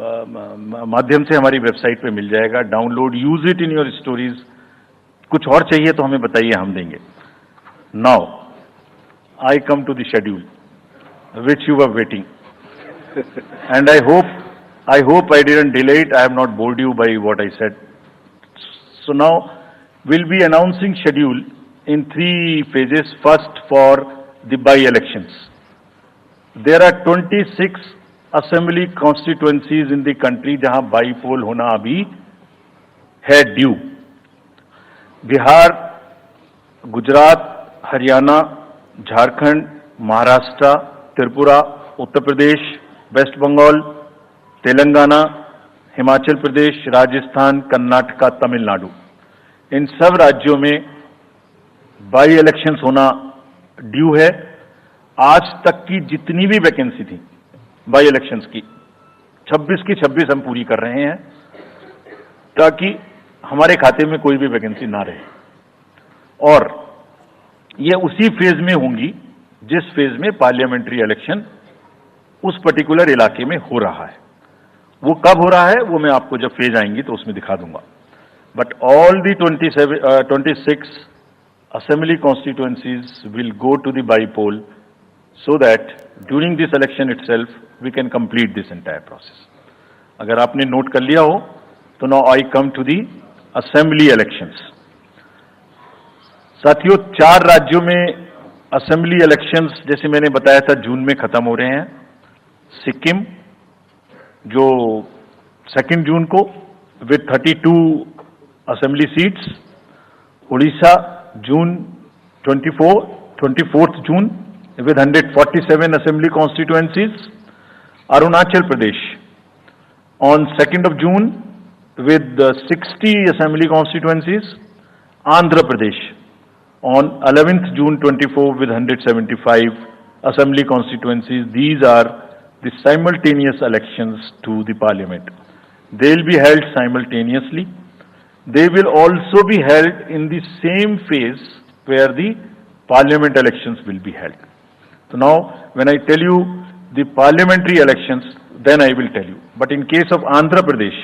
माध्यम से हमारी वेबसाइट पे मिल जाएगा। Download, use it in your stories. कुछ और चाहिए तो हमें बताइए, हम देंगे। Now I come to the schedule which you were waiting and I hope I didn't delay it. I have not bored you by what I said. So now we'll be announcing schedule in 3 phases. First, for the by-elections. There are 26 assembly constituencies in the country जहां बाई-पोल होना अभी है due. Bihar, Gujarat, Haryana, Jharkhand, Maharashtra, Tripura, Uttar Pradesh, waste Bengal, Telangana, Himachal Pradesh, Rajasthan, Karnataka, Tamil Nadu, इन सब राज्यों में by elections होना due है। आज तक की जितनी भी वैकेंसी थी बाई इलेक्शंस की 26 की 26 हम पूरी कर रहे हैं, ताकि हमारे खाते में कोई भी वैकेंसी ना रहे। और ये उसी फेज में होंगी जिस फेज में पार्लियामेंट्री इलेक्शन उस पर्टिकुलर इलाके में हो रहा है। वो कब हो रहा है वो मैं आपको जब फेज आएंगी तो उसमें दिखा दूंगा। But all the 26 assembly constituencies will go to the by poll so that during this election itself we can complete this entire process. अगर आपने नोट कर लिया हो तो now I come to the assembly elections. साथियों, 4 राज्यों में assembly elections जैसे मैंने बताया था जून में खत्म हो रहे हैं। सिक्किम जो 2 जून को with 32 assembly seats, Orissa June 24 June with 147 assembly constituencies, Arunachal Pradesh on 2nd of June with 60 assembly constituencies, Andhra Pradesh on 11th June 24 with 175 assembly constituencies. These are the simultaneous elections to the parliament. They will be held simultaneously. They will also be held in the same phase where the parliament elections will be held. So now, when I tell you the parliamentary elections, then I will tell you. But in case of Andhra Pradesh,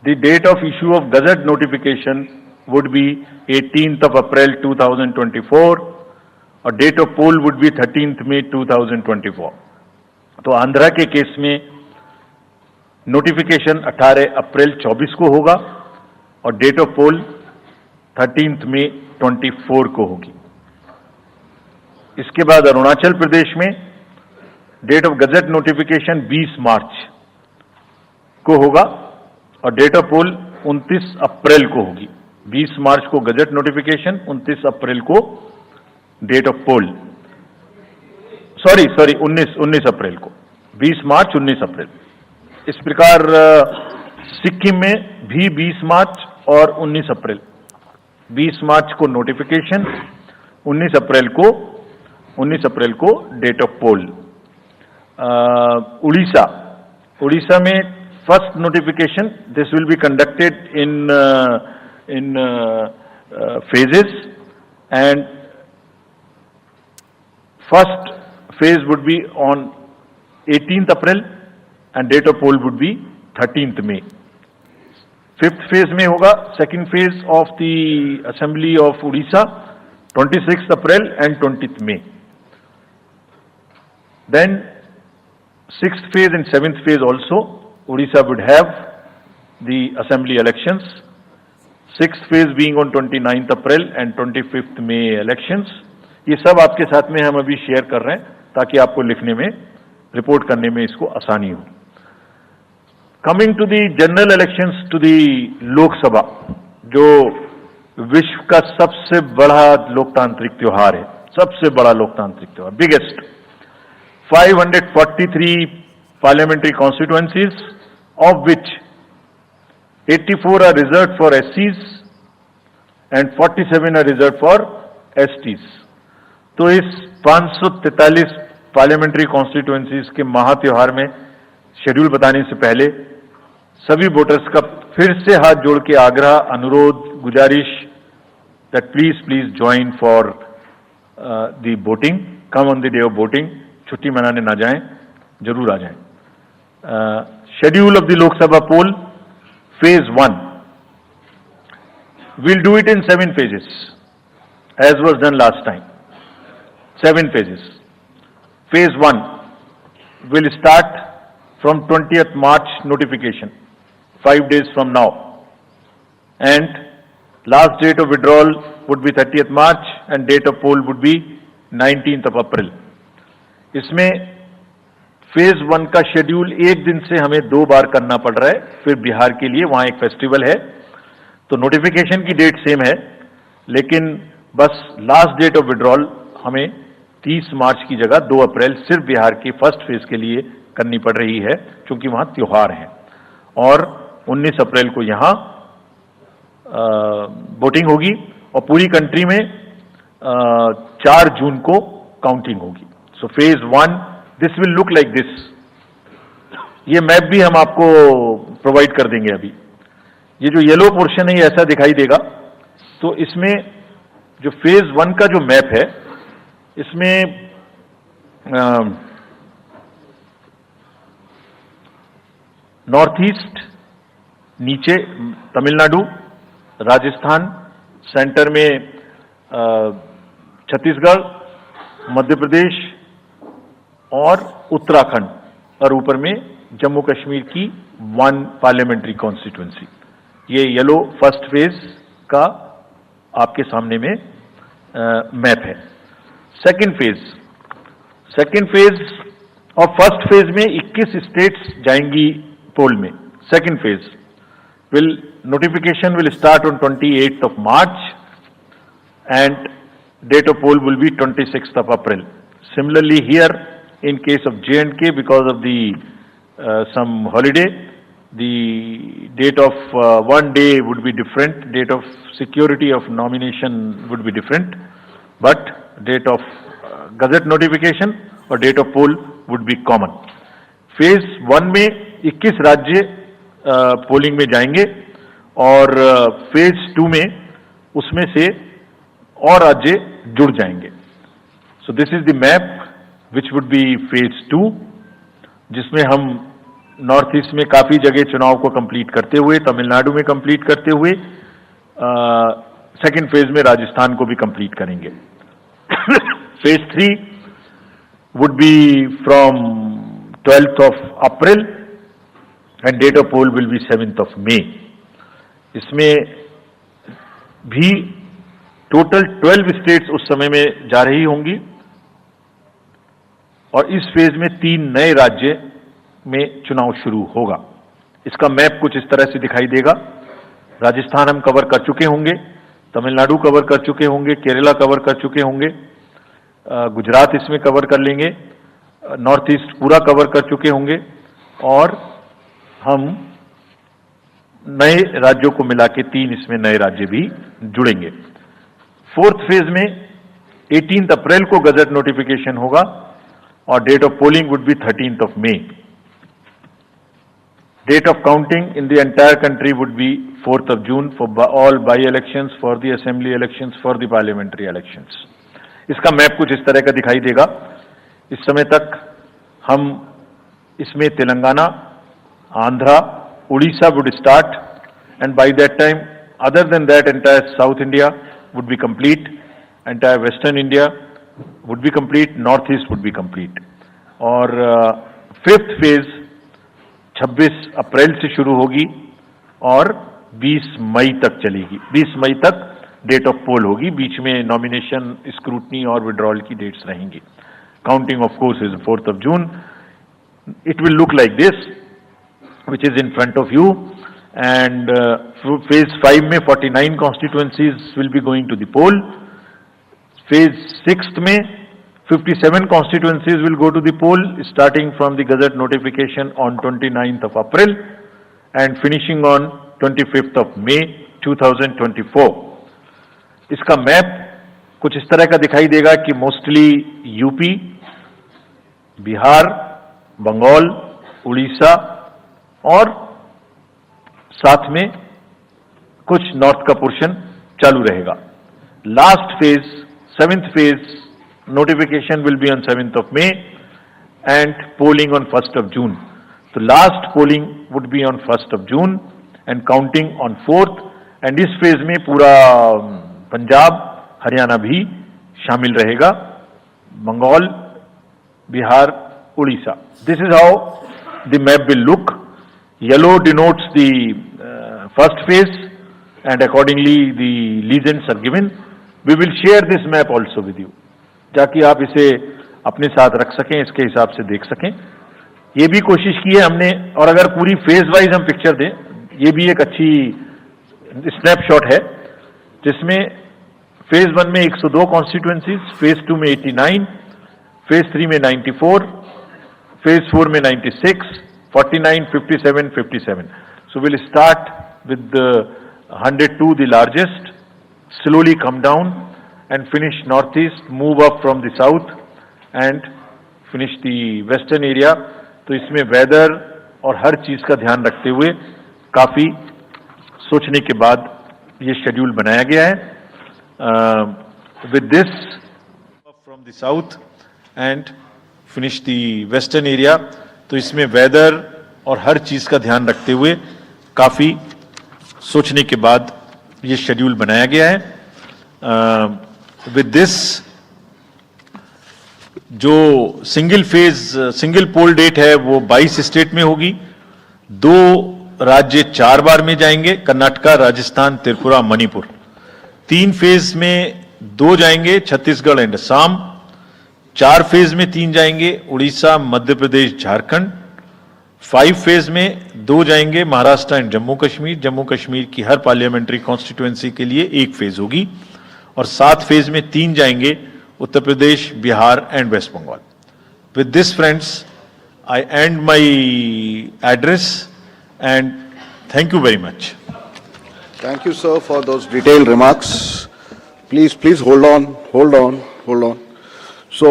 the date of issue of Gazette notification would be 18th of April 2024, or date of poll would be 13th May 2024. तो आंध्रा के case में notification 18 अप्रैल 24 को होगा और date of pole 13th May 24 को होगी। इसके बाद अरुणाचल प्रदेश में डेट ऑफ गजट नोटिफिकेशन 20 मार्च को होगा और डेट ऑफ पोल 29 अप्रैल को होगी। 20 मार्च को गजट नोटिफिकेशन, 29 अप्रैल को डेट ऑफ पोल। सॉरी 19 अप्रैल को, 20 मार्च 19 अप्रैल। इस प्रकार सिक्किम में भी 20 मार्च और 19 अप्रैल। 20 मार्च को नोटिफिकेशन, 19 अप्रैल को डेट ऑफ पोल। उड़ीसा में first notification, this will be conducted in phases, and first phase would be on 18th April and date of poll would be 13th May. 5th phase में होगा second phase of the Assembly of Odisha, 26th April and 20th May. Then 6th phase and 7th phase also, Odisha would have the assembly elections. 6th phase being on 29th April and 25th May elections. ये सब आपके साथ में हम अभी share कर रहे हैं ताकि आपको लिखने में, रिपोर्ट करने में इसको आसानी हो। Coming to the general elections to the Lok Sabha, जो विश्व का सबसे बड़ा लोकतांत्रिक त्योहार है, सबसे बड़ा लोकतांत्रिक त्योहार, biggest. 543 parliamentary constituencies, of which 84 are reserved for SCs and 47 are reserved for STs. तो इस 543 पार्लियामेंट्री कॉन्स्टिट्यूएंसीज के महात्योहार में शेड्यूल बताने से पहले सभी वोटर्स का फिर से हाथ जोड़ के आग्रह, अनुरोध, गुजारिश that please join for the voting, come on the day of voting. छुट्टी मनाने ना जाएं, जरूर आ जाएं। schedule of the Lok Sabha poll, phase 1. We'll do it in 7 phases, as was done last time. 7 phases. Phase 1 will start from 20th March notification, 5 days from now. And last date of withdrawal would be 30th March and date of poll would be 19th of April. इसमें phase 1 का schedule एक दिन से हमें 2 बार करना पड़ रहा है, फिर बिहार के लिए वहां एक फेस्टिवल है, तो नोटिफिकेशन की डेट सेम है, लेकिन बस लास्ट डेट ऑफ विड्रॉल हमें 30 मार्च की जगह 2 अप्रैल सिर्फ बिहार की फर्स्ट फेज के लिए करनी पड़ रही है, क्योंकि वहां त्योहार है। और 19 अप्रैल को यहां वोटिंग होगी और पूरी कंट्री में 4 जून को काउंटिंग होगी। So phase 1 this will look like this. ये मैप भी हम आपको प्रोवाइड कर देंगे। अभी ये जो येलो पोर्शन है ये ऐसा दिखाई देगा। तो इसमें जो फेज 1 का जो मैप है, इसमें नॉर्थ ईस्ट नीचे तमिलनाडु, राजस्थान, सेंटर में छत्तीसगढ़, मध्य प्रदेश और उत्तराखंड, और ऊपर में जम्मू कश्मीर की 1 पार्लियामेंट्री कॉन्स्टिट्यूंसी। ये येलो फर्स्ट फेज का आपके सामने में मैप है। सेकंड फेज और फर्स्ट फेज में 21 स्टेट्स जाएंगी पोल में। Second phase notification will start on 28th of March and date of poll will be 26th of April. Similarly here in case of J&K, because of the some holiday, the date of one day would be different, date of security of nomination would be different, but date of gazette notification और date of poll would be common. Phase 1 में 21 राज्य polling में जाएंगे और phase 2 में उसमें से और राज्य जुड़ जाएंगे। So this is the map which would be phase 2, जिसमें हम नॉर्थ ईस्ट में काफी जगह चुनाव को कंप्लीट करते हुए, तमिलनाडु में कंप्लीट करते हुए सेकंड फेज में राजस्थान को भी कंप्लीट करेंगे। Phase 3 would be from 12th of April and date of poll will be 7th of May. इसमें भी टोटल 12 स्टेट्स उस समय में जा रही होंगी और इस फेज में 3 नए राज्य में चुनाव शुरू होगा। इसका मैप कुछ इस तरह से दिखाई देगा। राजस्थान हम कवर कर चुके होंगे, तमिलनाडु कवर कर चुके होंगे, केरला कवर कर चुके होंगे, गुजरात इसमें कवर कर लेंगे, नॉर्थ ईस्ट पूरा कवर कर चुके होंगे और हम नए राज्यों को मिला के 3 इसमें नए राज्य भी जुड़ेंगे। फोर्थ फेज में 18 अप्रैल को गजट नोटिफिकेशन होगा और date of polling would be 13th of May. Date of counting in the entire country would be 4th of June for all by-elections, for the assembly elections, for the parliamentary elections. इसका map कुछ इस तरह का दिखाई देगा। इस समय तक हम इसमें Telangana, Andhra, Odisha would start, and by that time, other than that, entire South India would be complete, entire Western India would be complete, Northeast would be complete. और फिफ्थ फेज 26 अप्रैल से शुरू होगी और 20 मई तक चलेगी। 20 मई तक डेट ऑफ पोल होगी, बीच में नॉमिनेशन, स्क्रूटनी और विड्रॉल की डेट्स रहेंगी। Counting of course is 4th of June. It will look like this, which is in front of you, and phase 5 में 49 constituencies will be going to the poll. Phase 6 में 57 constituencies will go to the poll, starting from the gazette notification on 29th of April and finishing on 25th of May 2024. इसका map कुछ इस तरह का दिखाई देगा कि मोस्टली यूपी, बिहार, बंगाल, उड़ीसा और साथ में कुछ नॉर्थ का पोर्शन चालू रहेगा। Last phase 7th phase notification will be on 7th of May and polling on 1st of June. तो last polling would be on 1 June and counting on 4th, and इस phase में पूरा पंजाब, हरियाणा भी शामिल रहेगा, Bengal, Bihar, Orissa. This is how the map will look. Yellow denotes the first phase, and accordingly the legends are given. We will share this map also with you, ताकि आप इसे अपने साथ रख सकें, इसके हिसाब से देख सकें. ये भी कोशिश की है हमने, और अगर पूरी फेज वाइज हम पिक्चर दें, ये भी एक अच्छी स्नैपशॉट है, जिसमें फेज 1 में 102 कॉन्स्टिट्यूएंसीज, फेज 2 में 89, फेज 3 में 94, फेज 4 में 96, 49, 57, 57. So we'll start with the 102, the largest, slowly come down and finish northeast, move up from the south and finish the western area. तो इसमें वेदर और हर चीज का ध्यान रखते हुए काफी सोचने के बाद ये शेड्यूल बनाया गया है. With this, from the south and finish the western area, तो इसमें वेदर और हर चीज का ध्यान रखते हुए काफी सोचने के बाद ये शेड्यूल बनाया गया है. With this, जो सिंगल पोल डेट है वो 22 स्टेट में होगी. 2 राज्य 4 बार में जाएंगे, कर्नाटका, राजस्थान, त्रिपुरा, मणिपुर. 3 फेज में 2 जाएंगे, छत्तीसगढ़ एंड असम. 4 फेज में 3 जाएंगे, उड़ीसा, मध्य प्रदेश, झारखंड. 5 फेज में 2 जाएंगे, महाराष्ट्र एंड जम्मू कश्मीर. जम्मू कश्मीर की हर पार्लियामेंट्री कॉन्स्टिट्यूएंसी के लिए 1 फेज होगी. और 7 फेज में 3 जाएंगे, Uttar Pradesh, Bihar and West Bengal. With this friends, I and my address and thank you very much. Thank you, sir, for those detailed remarks. Please hold on. So,